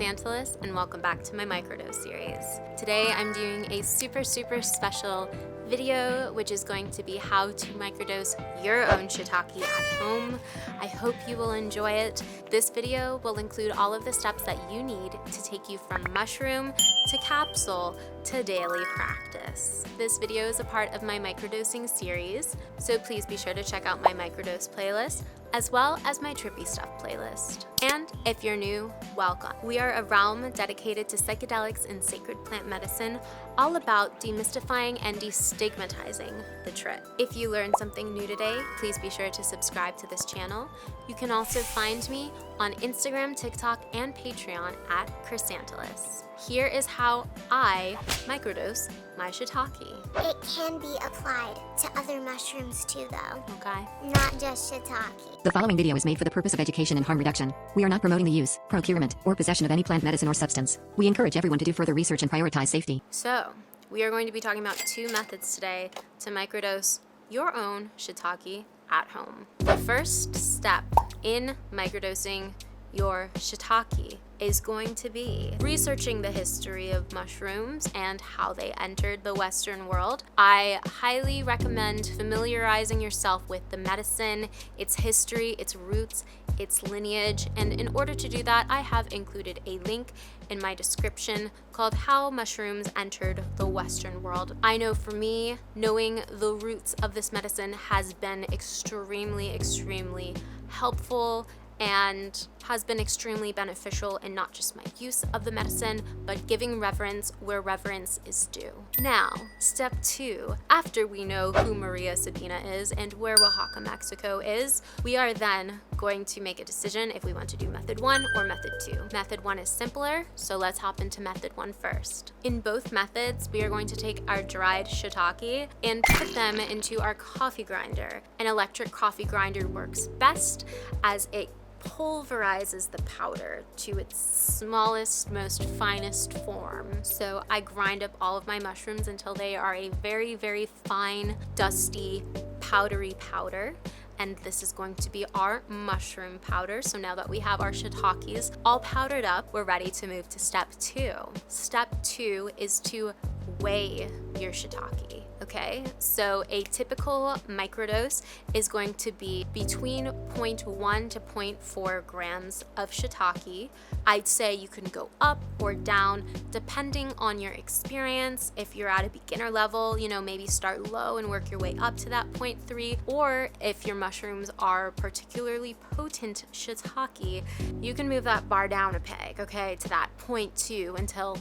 Chrysantilus, and welcome back to my Microdose series. Today I'm doing a super special video, which is going to be how to microdose your own shiitake at home. I hope you will enjoy it. This video will include all of the steps that you need to take you from mushroom to capsule to daily practice. This video is a part of my microdosing series, so please be sure to check out my microdose playlist as well as my trippy stuff playlist. And if you're new, welcome. We are a realm dedicated to psychedelics and sacred plant medicine, all about demystifying and destigmatizing the trip. If you learned something new today, please be sure to subscribe to this channel. You can also find me on Instagram, TikTok, and Patreon at Chrysantilus. Here is how I microdose my shiitake. It can be applied to other mushrooms too, though. Okay. Not just shiitake. The following video is made for the purpose of education and harm reduction. We are not promoting the use, procurement, or possession of any plant medicine or substance. We encourage everyone to do further research and prioritize safety. So, we are going to be talking about two methods today to microdose your own shiitake at home. The first step in microdosing your shiitake is going to be researching the history of mushrooms and how they entered the Western world. I highly recommend familiarizing yourself with the medicine, its history, its roots, its lineage, and in order to do that, I have included a link in my description called How Mushrooms Entered the Western World. I know for me, knowing the roots of this medicine has been extremely helpful and has been extremely beneficial in not just my use of the medicine, but giving reverence where reverence is due. Now, step 2, after we know who Maria Sabina is and where Oaxaca, Mexico is, we are then going to make a decision if we want to do method 1 or method 2. Method 1 is simpler, so let's hop into method 1 first. In both methods, we are going to take our dried shiitake and put them into our coffee grinder. An electric coffee grinder works best as it pulverizes the powder to its smallest, most finest form. So I grind up all of my mushrooms until they are a very fine, dusty, powdery powder. And this is going to be our mushroom powder. So now that we have our shiitakes all powdered up, we're ready to move to step 2. Step 2 is to weigh your shiitake. Okay, so a typical microdose is going to be between 0.1 to 0.4 grams of shiitake. I'd say you can go up or down depending on your experience. If you're at a beginner level, maybe start low and work your way up to that 0.3, or if your mushrooms are particularly potent shiitake, you can move that bar down a peg, okay, to that 0.2 until,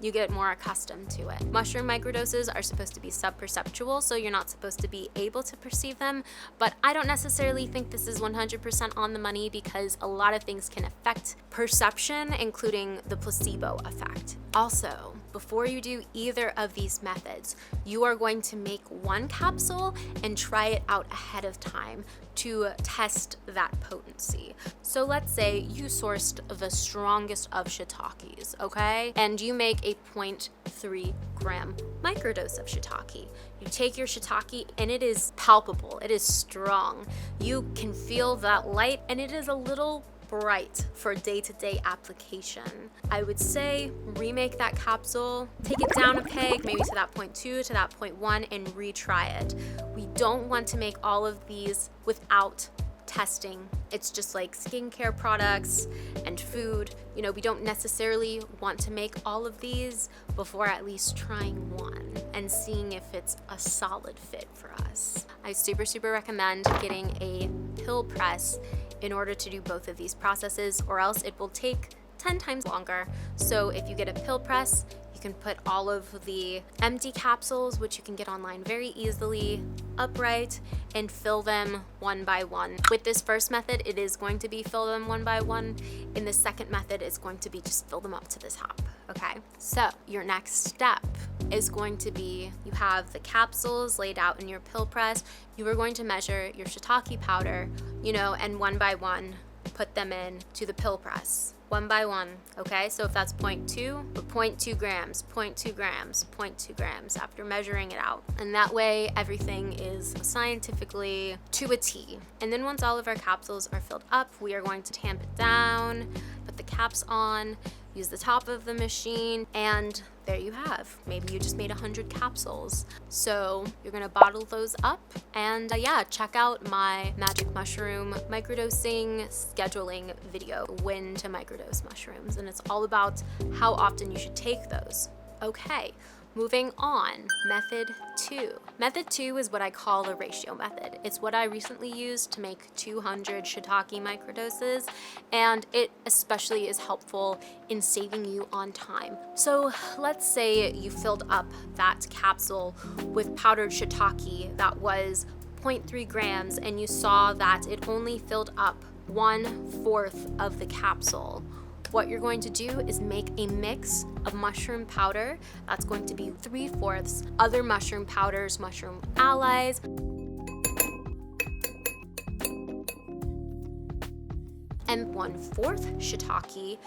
you get more accustomed to it. Mushroom microdoses are supposed to be subperceptual, so you're not supposed to be able to perceive them, but I don't necessarily think this is 100% on the money because a lot of things can affect perception, including the placebo effect. Also, before you do either of these methods, you are going to make one capsule and try it out ahead of time to test that potency. So let's say you sourced the strongest of shiitakes, okay? And you make a 0.3 gram microdose of shiitake. You take your shiitake and it is palpable, it is strong. You can feel that light and it is a little bright for day-to-day application. I would say remake that capsule, take it down a peg, maybe to that 0.2, to that 0.1, and retry it. We don't want to make all of these without testing. It's just like skincare products and food. We don't necessarily want to make all of these before at least trying one and seeing if it's a solid fit for us. I super recommend getting a pill press in order to do both of these processes, or else it will take 10 times longer. So if you get a pill press, you can put all of the empty capsules, which you can get online very easily, upright and fill them one by one. With this first method, it is going to be fill them one by one. In the second method, it's going to be just fill them up to the top, okay? So your next step is going to be, you have the capsules laid out in your pill press. You are going to measure your shiitake powder, and one by one, put them in to the pill press. One by one, okay? So if that's 0.2, 0.2 grams, 0.2 grams, 0.2 grams after measuring it out. And that way everything is scientifically to a T. And then once all of our capsules are filled up, we are going to tamp it down, put the caps on, use the top of the machine, and there you have. Maybe you just made 100 capsules. So you're gonna bottle those up, and yeah, check out my magic mushroom microdosing scheduling video, when to microdose mushrooms, and it's all about how often you should take those. Okay, moving on, method 2. Method 2 is what I call the ratio method. It's what I recently used to make 200 shiitake microdoses, and it especially is helpful in saving you on time. So let's say you filled up that capsule with powdered shiitake that was 0.3 grams, and you saw that it only filled up 1/4 of the capsule. What you're going to do is make a mix of mushroom powder. That's going to be 3/4 other mushroom powders, mushroom allies, and 1/4 shiitake.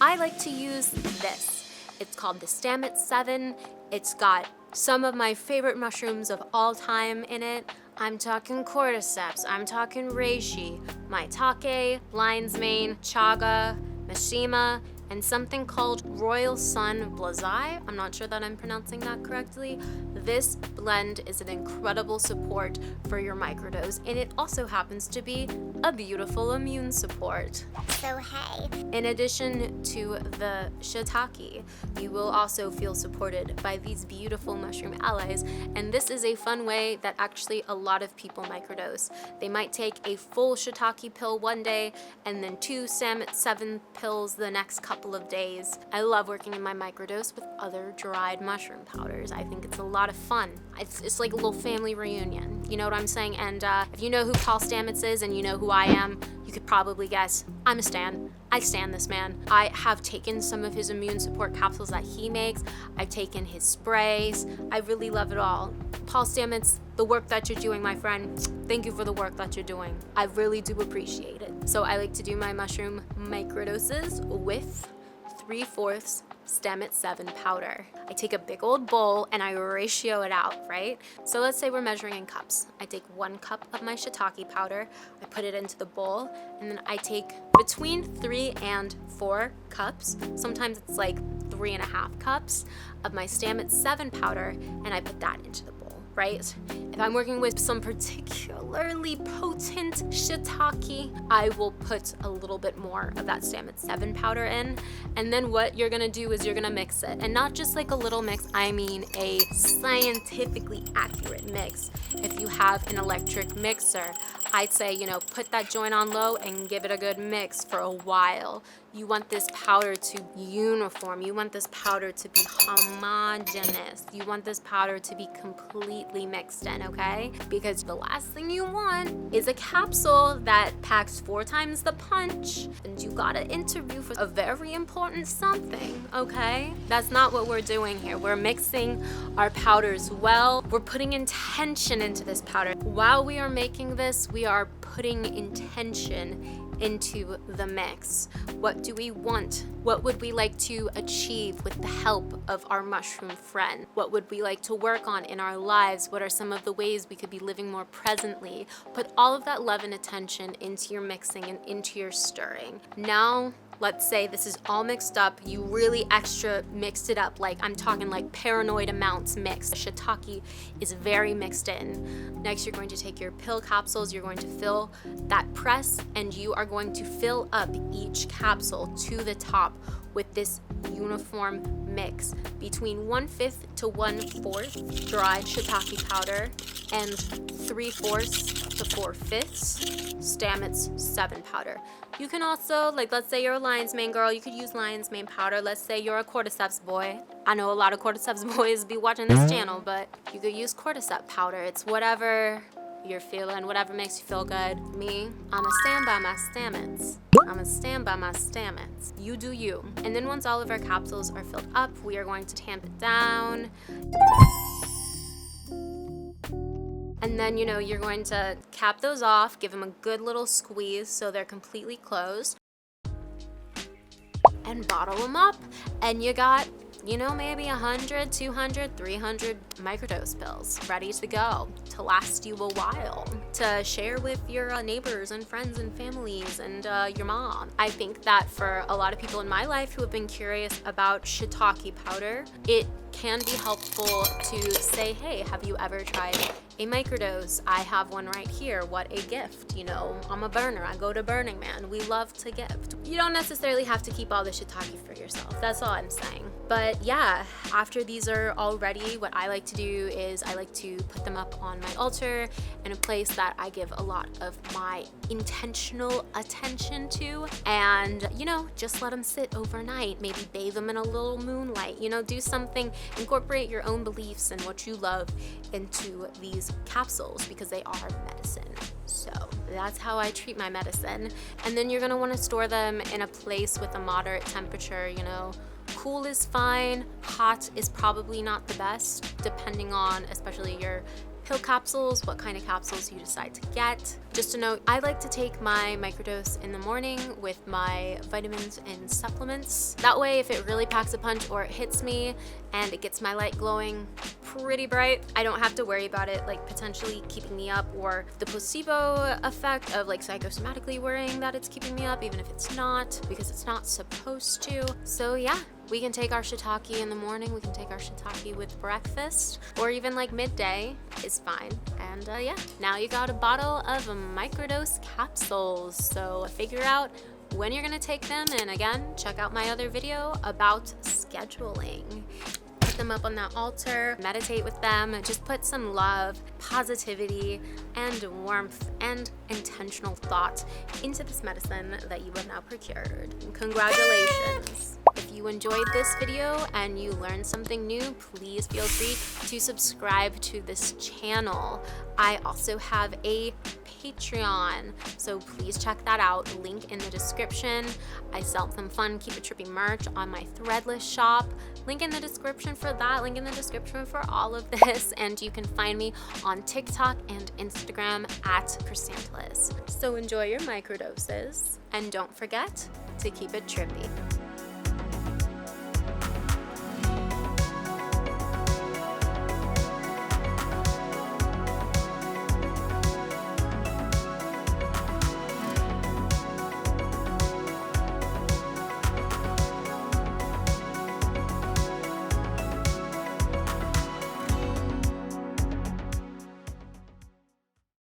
I like to use this. It's called the Stamets 7. It's got some of my favorite mushrooms of all time in it. I'm talking cordyceps, I'm talking reishi, maitake, lion's mane, chaga, mishima, and something called Royal Sun Blazai. I'm not sure that I'm pronouncing that correctly. This blend is an incredible support for your microdose, and it also happens to be a beautiful immune support. So hey, In addition to the shiitake, you will also feel supported by these beautiful mushroom allies, and this is a fun way that actually a lot of people microdose. They might take a full shiitake pill one day and then 2 Stamets 7 pills the next couple of days. I love working in my microdose with other dried mushroom powders. I think it's a lot of fun. It's like a little family reunion, you know what I'm saying? And if you know who Paul Stamets is and you know who I am, you could probably guess I'm a stan. I stan this man. I have taken some of his immune support capsules that he makes. I've taken his sprays. I really love it all. Paul Stamets, the work that you're doing, my friend, thank you for the work that you're doing. I really do appreciate it. So I like to do my mushroom microdoses with 3/4 Stamets 7 powder. I take a big old bowl and I ratio it out, right? So let's say we're measuring in cups. I take 1 cup of my shiitake powder, I put it into the bowl, and then I take between 3 and 4 cups, sometimes it's like 3.5 cups of my Stamets 7 powder, and I put that into the bowl, right? If I'm working with some particularly potent shiitake, I will put a little bit more of that Stamets 7 powder in, and then what you're gonna do is you're gonna mix it, and not just like a little mix, I mean a scientifically accurate mix. If you have an electric mixer, I'd say, you know, put that joint on low and give it a good mix for a while. You want this powder to be uniform. You want this powder to be homogeneous. You want this powder to be completely mixed in, okay? Because the last thing you want is a capsule that packs 4 times the punch and you gotta interview for a very important something, okay? That's not what we're doing here. We're mixing our powders well. We're putting intention into this powder. While we are making this, we are putting intention into the mix. What do we want? What would we like to achieve with the help of our mushroom friend? What would we like to work on in our lives? What are some of the ways we could be living more presently? Put all of that love and attention into your mixing and into your stirring. Now, let's say this is all mixed up, you really extra mixed it up, like I'm talking like paranoid amounts mixed. The shiitake is very mixed in. Next, you're going to take your pill capsules, you're going to fill that press, and you are going to fill up each capsule to the top with this uniform mix between 1/5 to 1/4 dried shiitake powder and 3/4 to 4/5 Stamets 7 powder. You can also, like, let's say you're a lion's mane girl, you could use lion's mane powder. Let's say you're a cordyceps boy. I know a lot of cordyceps boys be watching this channel, but you could use cordyceps powder. It's whatever you're feeling, whatever makes you feel good. Me, I'ma stand by my Stamets. I'ma stand by my Stamets. You do you. And then once all of our capsules are filled up, we are going to tamp it down. And then, you know, you're going to cap those off, give them a good little squeeze so they're completely closed, and bottle them up. And you got you know, maybe 100, 200, 300 microdose pills ready to go to last you a while, to share with your neighbors and friends and families and your mom. I think that for a lot of people in my life who have been curious about shiitake powder, it can be helpful to say, hey, have you ever tried a microdose? I have one right here. What a gift. You know, I'm a burner. I go to Burning Man. We love to gift. You don't necessarily have to keep all the shiitake for yourself. That's all I'm saying. But yeah, after these are all ready, what I like to do is I like to put them up on my altar in a place that I give a lot of my intentional attention to, and, you know, just let them sit overnight. Maybe bathe them in a little moonlight, you know, do something, incorporate your own beliefs and what you love into these capsules, because they are medicine. So that's how I treat my medicine. And then you're gonna wanna store them in a place with a moderate temperature, you know. Cool is fine, hot is probably not the best, depending on especially your pill capsules, what kind of capsules you decide to get. Just a note, I like to take my microdose in the morning with my vitamins and supplements. That way, if it really packs a punch or it hits me and it gets my light glowing pretty bright, I don't have to worry about it like potentially keeping me up, or the placebo effect of like psychosomatically worrying that it's keeping me up, even if it's not, because it's not supposed to. So yeah, we can take our shiitake in the morning, we can take our shiitake with breakfast, or even like midday is fine. And yeah, now you got a bottle of Microdose capsules. So figure out when you're gonna take them, and again, check out my other video about scheduling. Put them up on that altar, meditate with them, just put some love, positivity, and warmth and intentional thought into this medicine that you have now procured. Congratulations! If you enjoyed this video and you learned something new, please feel free to subscribe to this channel. I also have a Patreon, so please check that out. Link in the description. I sell some fun Keep It Trippy merch on my Threadless shop. Link in the description for that. Link in the description for all of this. And you can find me on TikTok and Instagram at Chrysantilus. So enjoy your microdoses, and don't forget to keep it trippy.